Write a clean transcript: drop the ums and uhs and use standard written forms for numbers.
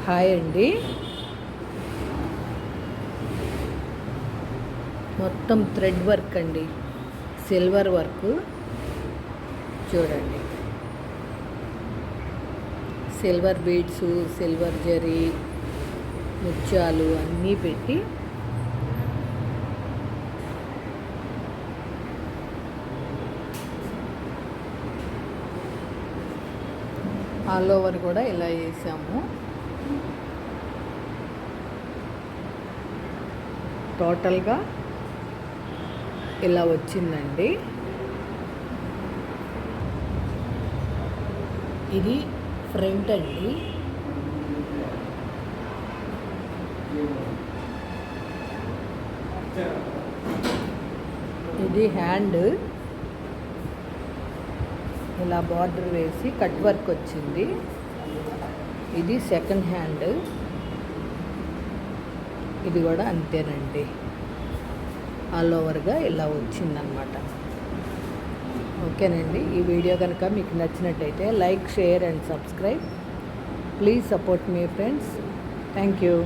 Hi అండి. మొత్తం thread work అండి, సిల్వర్ వర్క్ చూడండి. సిల్వర్ బీడ్స్, సిల్వర్ జరీ, ముత్యాలు అన్నీ పెట్టి ఆల్ ఓవర్ కూడా ఇలా వేసాము. టోటల్గా ఇలా వచ్చిందండి. ఇది ఫ్రంట్ అండి. ఇది హ్యాండ్, ఇలా బార్డర్ వేసి కట్ వర్క్ వచ్చింది. ఇది సెకండ్ హ్యాండ్, ఇది కూడా అంతేనండి. ఆల్ ఓవర్గా ఇలా వచ్చిందనమాట. ఓకేనండి. ఈ వీడియో కనుక మీకు నచ్చినట్టయితే like, share and subscribe. Please support me friends. Thank you.